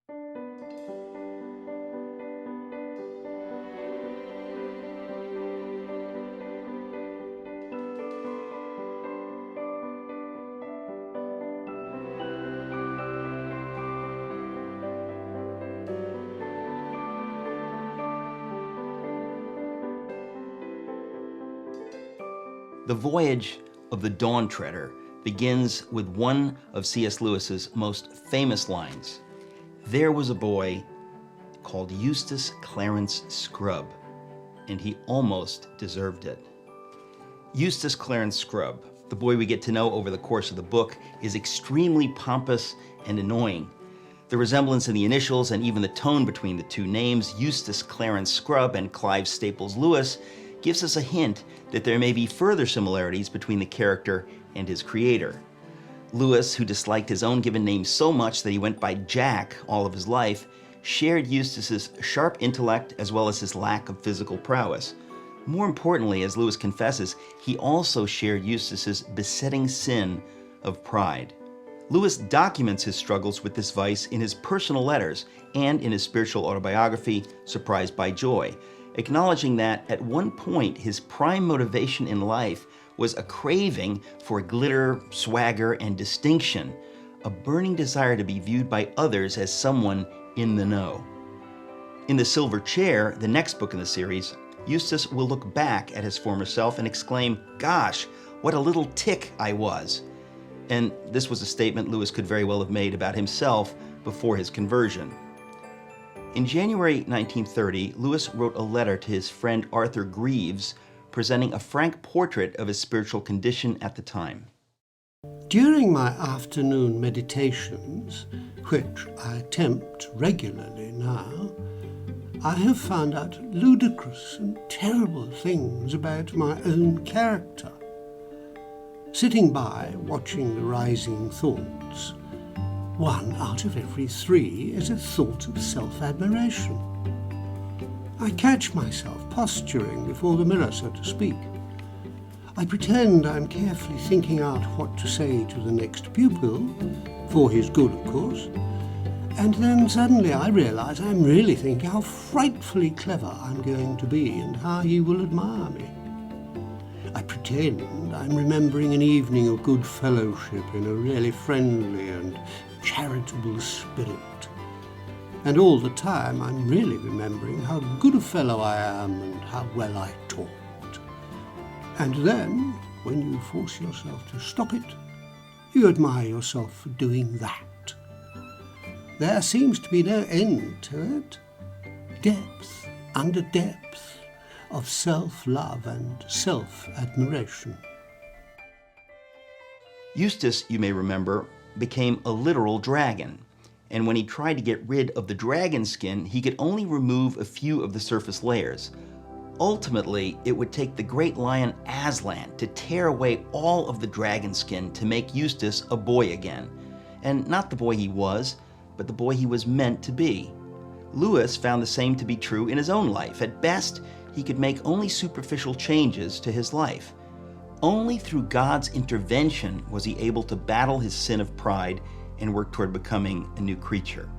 The voyage of the Dawn Treader begins with one of C.S. Lewis's most famous lines. There was a boy called Eustace Clarence Scrubb, and he almost deserved it. Eustace Clarence Scrubb, the boy we get to know over the course of the book, is extremely pompous and annoying. The resemblance in the initials and even the tone between the two names, Eustace Clarence Scrubb and Clive Staples Lewis, gives us a hint that there may be further similarities between the character and his creator. Lewis, who disliked his own given name so much that he went by Jack all of his life, shared Eustace's sharp intellect as well as his lack of physical prowess. More importantly, as Lewis confesses, he also shared Eustace's besetting sin of pride. Lewis documents his struggles with this vice in his personal letters and in his spiritual autobiography, Surprised by Joy, acknowledging that at one point his prime motivation in life was a craving for glitter, swagger, and distinction, a burning desire to be viewed by others as someone in the know. In The Silver Chair, the next book in the series, Eustace will look back at his former self and exclaim, "Gosh, what a little tick I was." And this was a statement Lewis could very well have made about himself before his conversion. In January 1930, Lewis wrote a letter to his friend Arthur Greeves, presenting a frank portrait of his spiritual condition at the time. During my afternoon meditations, which I attempt regularly now, I have found out ludicrous and terrible things about my own character. Sitting by, watching the rising thoughts, 1 out of every 3 is a thought of self-admiration. I catch myself posturing before the mirror, so to speak. I pretend I'm carefully thinking out what to say to the next pupil, for his good, of course, and then suddenly I realize I'm really thinking how frightfully clever I'm going to be and how he will admire me. I pretend I'm remembering an evening of good fellowship in a really friendly and charitable spirit. And all the time I'm really remembering how good a fellow I am and how well I talked. And then, when you force yourself to stop it, you admire yourself for doing that. There seems to be no end to it. Depth under depth of self-love and self-admiration. Eustace, you may remember, became a literal dragon, and when he tried to get rid of the dragon skin, he could only remove a few of the surface layers. Ultimately, it would take the great lion Aslan to tear away all of the dragon skin to make Eustace a boy again. And not the boy he was, but the boy he was meant to be. Lewis found the same to be true in his own life. At best, he could make only superficial changes to his life. Only through God's intervention was he able to battle his sin of pride and work toward becoming a new creature.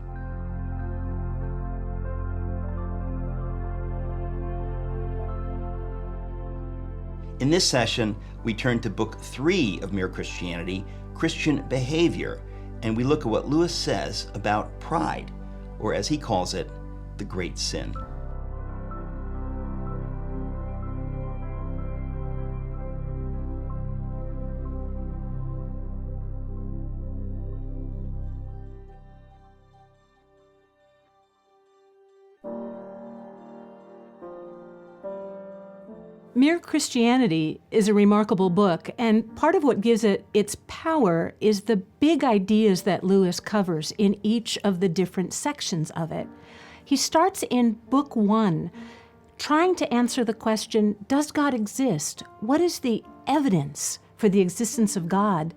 In this session, we turn to Book 3 of Mere Christianity, Christian Behavior, and we look at what Lewis says about pride, or as he calls it, the great sin. Mere Christianity is a remarkable book, and part of what gives it its power is the big ideas that Lewis covers in each of the different sections of it. He starts in Book 1, trying to answer the question, does God exist? What is the evidence for the existence of God?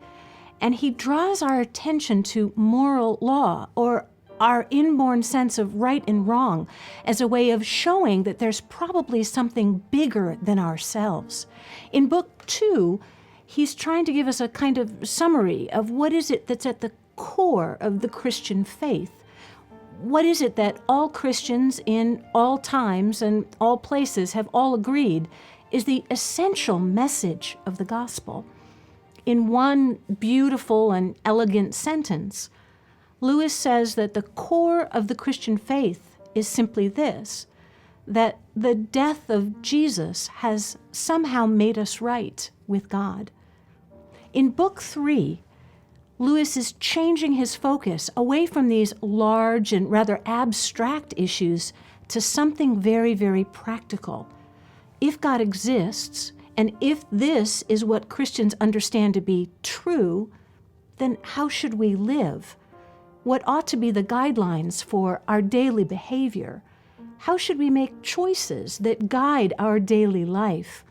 And he draws our attention to moral law, or our inborn sense of right and wrong, as a way of showing that there's probably something bigger than ourselves. In Book 2, he's trying to give us a kind of summary of what is it that's at the core of the Christian faith. what is it that all Christians in all times and all places have all agreed is the essential message of the gospel? In one beautiful and elegant sentence, Lewis says that the core of the Christian faith is simply this, that the death of Jesus has somehow made us right with God. In Book 3, Lewis is changing his focus away from these large and rather abstract issues to something very, very practical. If God exists, and if this is what Christians understand to be true, then how should we live? What ought to be the guidelines for our daily behavior? How should we make choices that guide our daily life?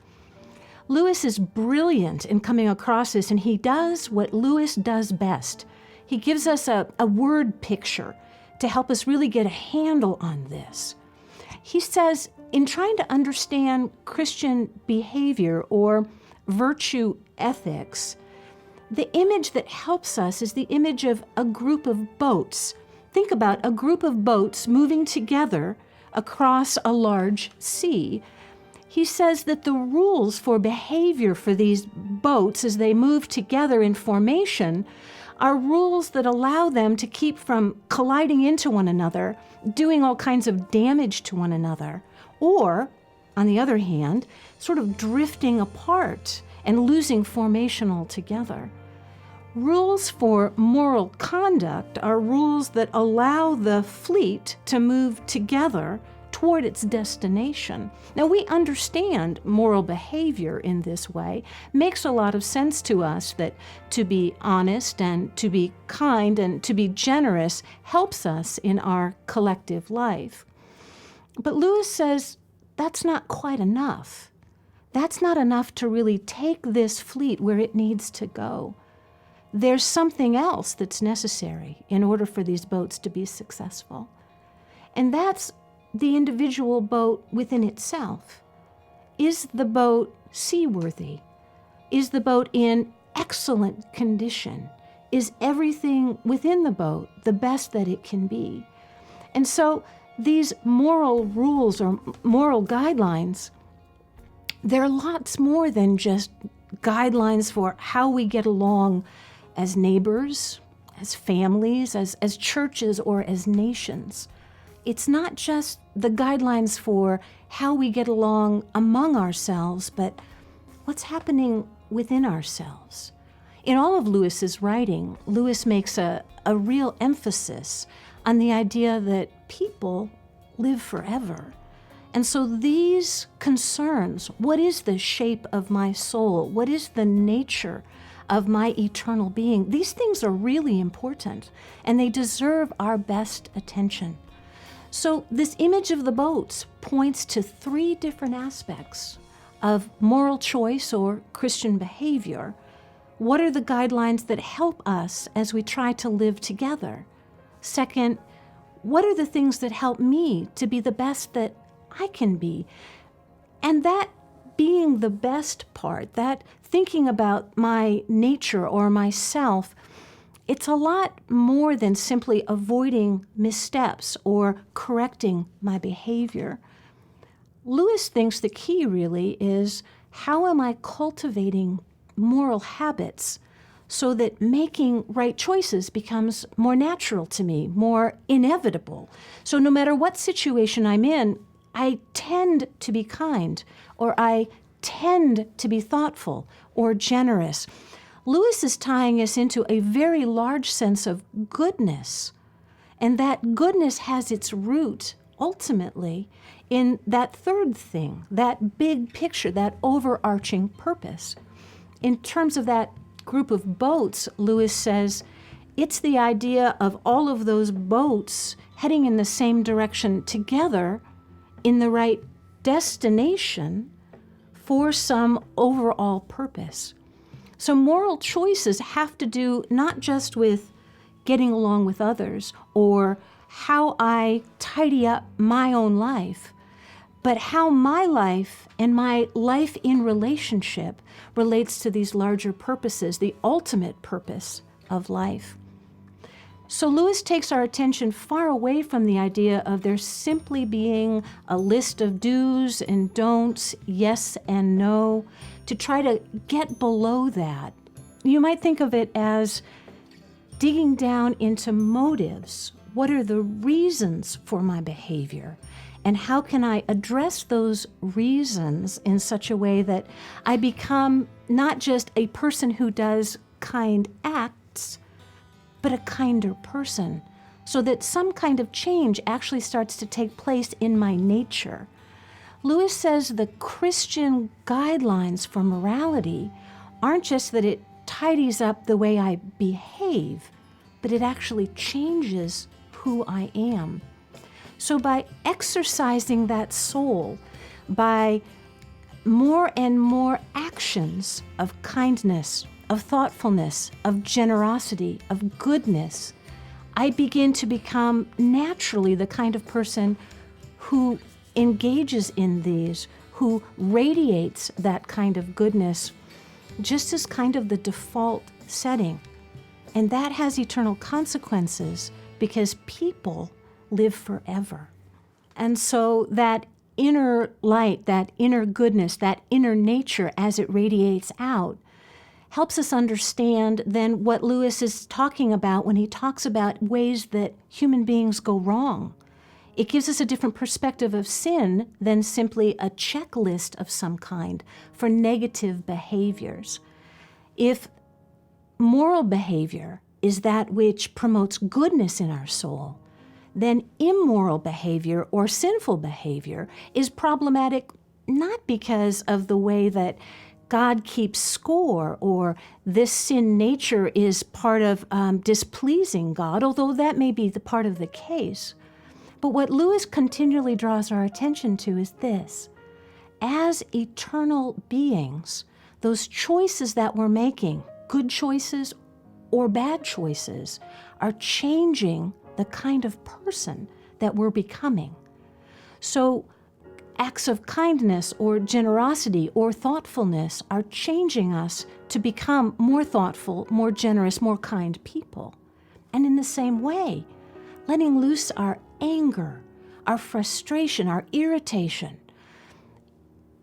Lewis is brilliant in coming across this, and he does what Lewis does best. He gives us a word picture to help us really get a handle on this. He says, in trying to understand Christian behavior or virtue ethics, the image that helps us is the image of a group of boats. Think about a group of boats moving together across a large sea. He says that the rules for behavior for these boats as they move together in formation are rules that allow them to keep from colliding into one another, doing all kinds of damage to one another, or, on the other hand, sort of drifting apart and losing formation altogether. Rules for moral conduct are rules that allow the fleet to move together toward its destination. Now, we understand moral behavior in this way. Makes a lot of sense to us that to be honest and to be kind and to be generous helps us in our collective life. But Lewis says that's not quite enough. That's not enough to really take this fleet where it needs to go. There's something else that's necessary in order for these boats to be successful. And that's the individual boat within itself. Is the boat seaworthy? Is the boat in excellent condition? Is everything within the boat the best that it can be? And so these moral rules or moral guidelines, they're lots more than just guidelines for how we get along as neighbors, as families, as churches, or as nations. It's not just the guidelines for how we get along among ourselves, but what's happening within ourselves. In all of Lewis's writing, Lewis makes a real emphasis on the idea that people live forever. And so these concerns, what is the shape of my soul? What is the nature of my eternal being? These things are really important, and they deserve our best attention. So this image of the boats points to three different aspects of moral choice or Christian behavior. What are the guidelines that help us as we try to live together? Second, what are the things that help me to be the best that I can be? And that being the best part, that thinking about my nature or myself, it's a lot more than simply avoiding missteps or correcting my behavior. Lewis thinks the key really is, how am I cultivating moral habits so that making right choices becomes more natural to me, more inevitable? So no matter what situation I'm in, I tend to be kind, or I tend to be thoughtful or generous. Lewis is tying us into a very large sense of goodness, and that goodness has its root, ultimately, in that third thing, that big picture, that overarching purpose. In terms of that group of boats, Lewis says, it's the idea of all of those boats heading in the same direction together in the right destination for some overall purpose. So moral choices have to do not just with getting along with others or how I tidy up my own life, but how my life and my life in relationship relates to these larger purposes, the ultimate purpose of life. So Lewis takes our attention far away from the idea of there simply being a list of do's and don'ts, yes and no, to try to get below that. You might think of it as digging down into motives. What are the reasons for my behavior? And how can I address those reasons in such a way that I become not just a person who does kind acts, but a kinder person, so that some kind of change actually starts to take place in my nature. Lewis says the Christian guidelines for morality aren't just that it tidies up the way I behave, but it actually changes who I am. So by exercising that soul, by more and more actions of kindness, of thoughtfulness, of generosity, of goodness, I begin to become naturally the kind of person who engages in these, who radiates that kind of goodness, just as kind of the default setting. And that has eternal consequences because people live forever. And so that inner light, that inner goodness, that inner nature as it radiates out helps us understand then what Lewis is talking about when he talks about ways that human beings go wrong. It gives us a different perspective of sin than simply a checklist of some kind for negative behaviors. If moral behavior is that which promotes goodness in our soul, then immoral behavior or sinful behavior is problematic not because of the way that God keeps score or this sin nature is part of displeasing God, although that may be the part of the case. But what Lewis continually draws our attention to is this. As eternal beings, those choices that we're making, good choices or bad choices, are changing the kind of person that we're becoming. So acts of kindness or generosity or thoughtfulness are changing us to become more thoughtful, more generous, more kind people. And in the same way, letting loose our anger, our frustration, our irritation,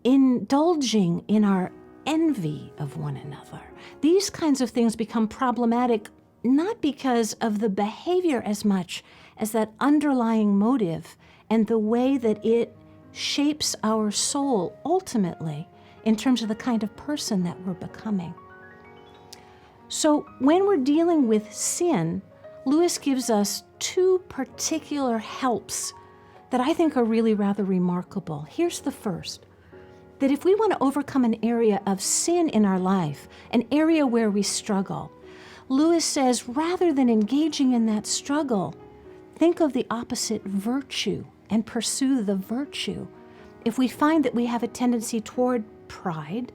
indulging in our envy of one another. These kinds of things become problematic not because of the behavior as much as that underlying motive and the way that it shapes our soul ultimately in terms of the kind of person that we're becoming. So when we're dealing with sin, Lewis gives us two particular helps that I think are really rather remarkable. Here's the first. That if we want to overcome an area of sin in our life, an area where we struggle, Lewis says, rather than engaging in that struggle, think of the opposite virtue and pursue the virtue. If we find that we have a tendency toward pride,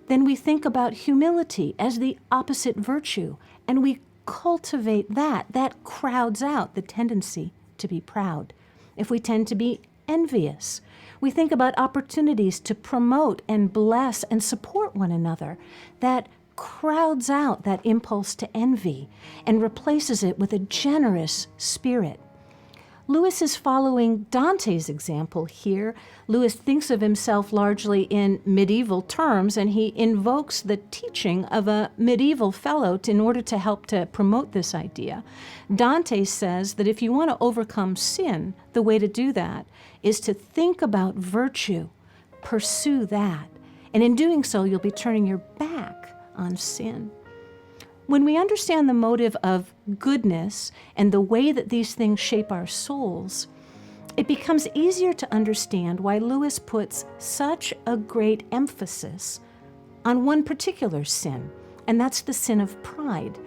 then we think about humility as the opposite virtue, and we cultivate that. That crowds out the tendency to be proud. If we tend to be envious, we think about opportunities to promote and bless and support one another. That crowds out that impulse to envy and replaces it with a generous spirit. Lewis is following Dante's example here. Lewis thinks of himself largely in medieval terms, and he invokes the teaching of a medieval fellow in order to help to promote this idea. Dante says that if you want to overcome sin, the way to do that is to think about virtue, pursue that, and in doing so, you'll be turning your back on sin. When we understand the motive of goodness and the way that these things shape our souls, it becomes easier to understand why Lewis puts such a great emphasis on one particular sin, and that's the sin of pride.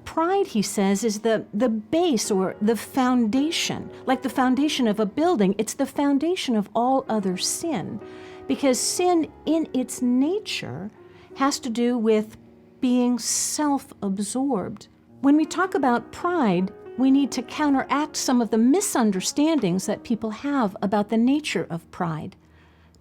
Pride, he says, is the base or the foundation, like the foundation of a building. It's the foundation of all other sin, because sin in its nature has to do with being self-absorbed. When we talk about pride, we need to counteract some of the misunderstandings that people have about the nature of pride.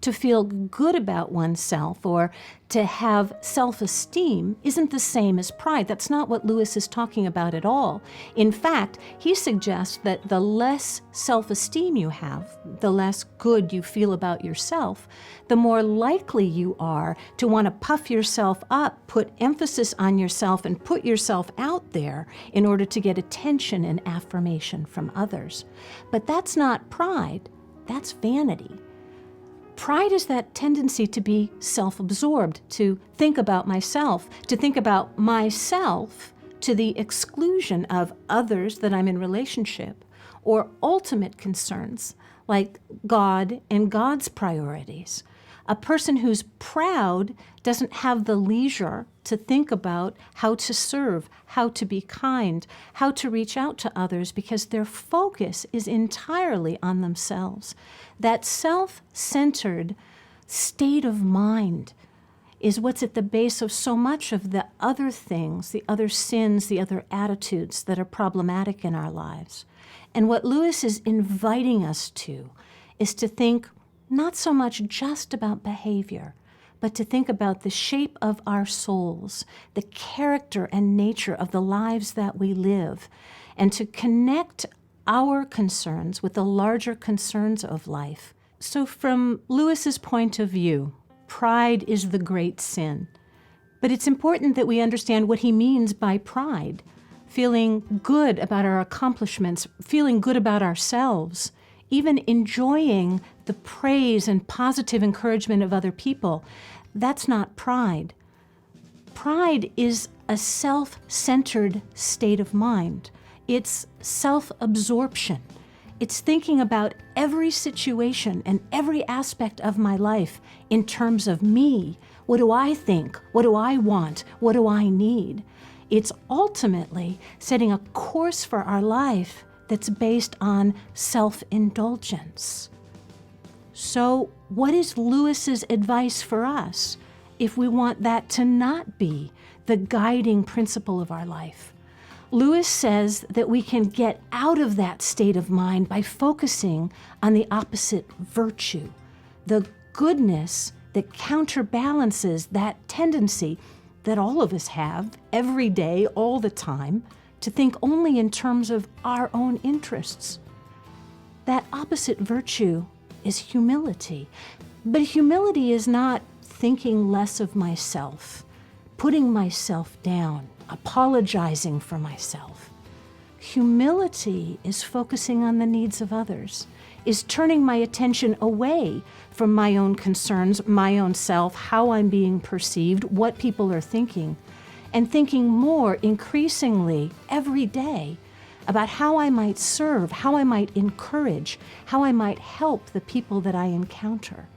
To feel good about oneself or to have self-esteem isn't the same as pride. That's not what Lewis is talking about at all. In fact, he suggests that the less self-esteem you have, the less good you feel about yourself, the more likely you are to want to puff yourself up, put emphasis on yourself, and put yourself out there in order to get attention and affirmation from others. But that's not pride, that's vanity. Pride is that tendency to be self-absorbed, to think about myself, to think about myself to the exclusion of others that I'm in relationship, or ultimate concerns like God and God's priorities. A person who's proud doesn't have the leisure to think about how to serve, how to be kind, how to reach out to others, because their focus is entirely on themselves. That self-centered state of mind is what's at the base of so much of the other things, the other sins, the other attitudes that are problematic in our lives. And what Lewis is inviting us to is to think not so much just about behavior, but to think about the shape of our souls, the character and nature of the lives that we live, and to connect our concerns with the larger concerns of life. So from Lewis's point of view, pride is the great sin. But it's important that we understand what he means by pride. Feeling good about our accomplishments, feeling good about ourselves, even enjoying the praise and positive encouragement of other people. That's not pride. Pride is a self-centered state of mind. It's self-absorption. It's thinking about every situation and every aspect of my life in terms of me. What do I think? What do I want? What do I need? It's ultimately setting a course for our life that's based on self-indulgence. So what is Lewis's advice for us if we want that to not be the guiding principle of our life? Lewis says that we can get out of that state of mind by focusing on the opposite virtue, the goodness that counterbalances that tendency that all of us have every day, all the time, to think only in terms of our own interests. That opposite virtue is humility. But humility is not thinking less of myself, putting myself down, apologizing for myself. Humility is focusing on the needs of others, is turning my attention away from my own concerns, my own self, how I'm being perceived, what people are thinking, and thinking more increasingly every day about how I might serve, how I might encourage, how I might help the people that I encounter.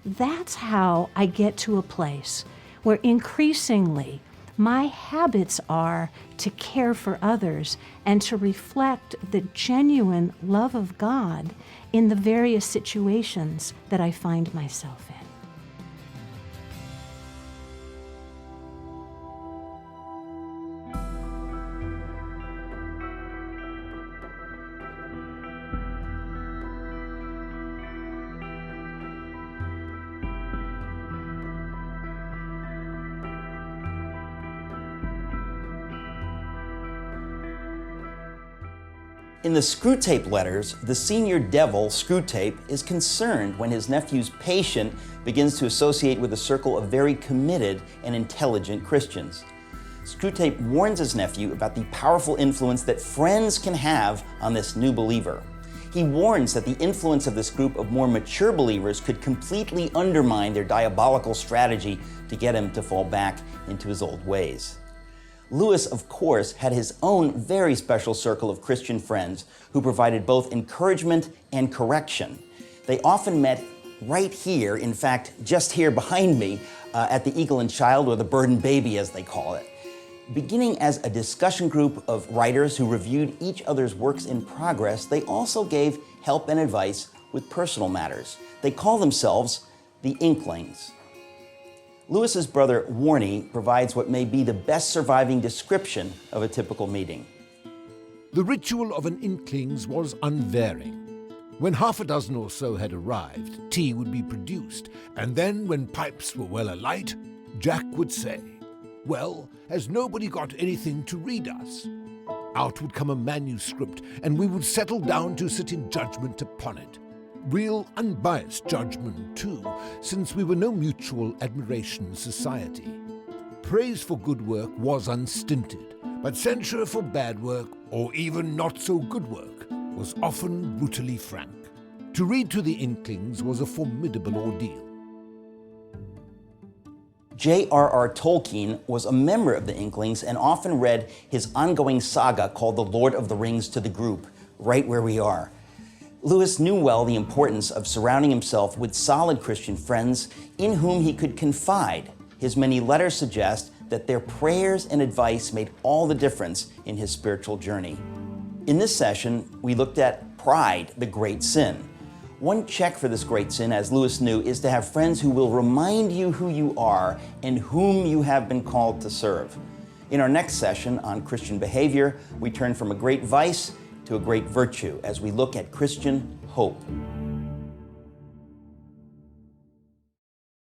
That's how I get to a place where increasingly my habits are to care for others and to reflect the genuine love of God in the various situations that I find myself in. In the Screwtape letters, the senior devil, Screwtape, is concerned when his nephew's patient begins to associate with a circle of very committed and intelligent Christians. Screwtape warns his nephew about the powerful influence that friends can have on this new believer. He warns that the influence of this group of more mature believers could completely undermine their diabolical strategy to get him to fall back into his old ways. Lewis, of course, had his own very special circle of Christian friends who provided both encouragement and correction. They often met right here, in fact, just here behind me, at the Eagle and Child, or the Burden Baby as they call it. Beginning as a discussion group of writers who reviewed each other's works in progress, they also gave help and advice with personal matters. They call themselves the Inklings. Lewis's brother, Warnie, provides what may be the best surviving description of a typical meeting. The ritual of an Inklings was unvarying. When half a dozen or so had arrived, tea would be produced, and then, when pipes were well alight, Jack would say, "Well, has nobody got anything to read us?" Out would come a manuscript, and we would settle down to sit in judgment upon it. Real unbiased judgment, too, since we were no mutual admiration society. Praise for good work was unstinted, but censure for bad work, or even not so good work, was often brutally frank. To read to the Inklings was a formidable ordeal. J.R.R. Tolkien was a member of the Inklings and often read his ongoing saga called The Lord of the Rings to the group, right where we are. Lewis knew well the importance of surrounding himself with solid Christian friends in whom he could confide. His many letters suggest that their prayers and advice made all the difference in his spiritual journey. In this session, we looked at pride, the great sin. One check for this great sin, as Lewis knew, is to have friends who will remind you who you are and whom you have been called to serve. In our next session on Christian behavior, we turn from a great vice to a great virtue as we look at Christian hope.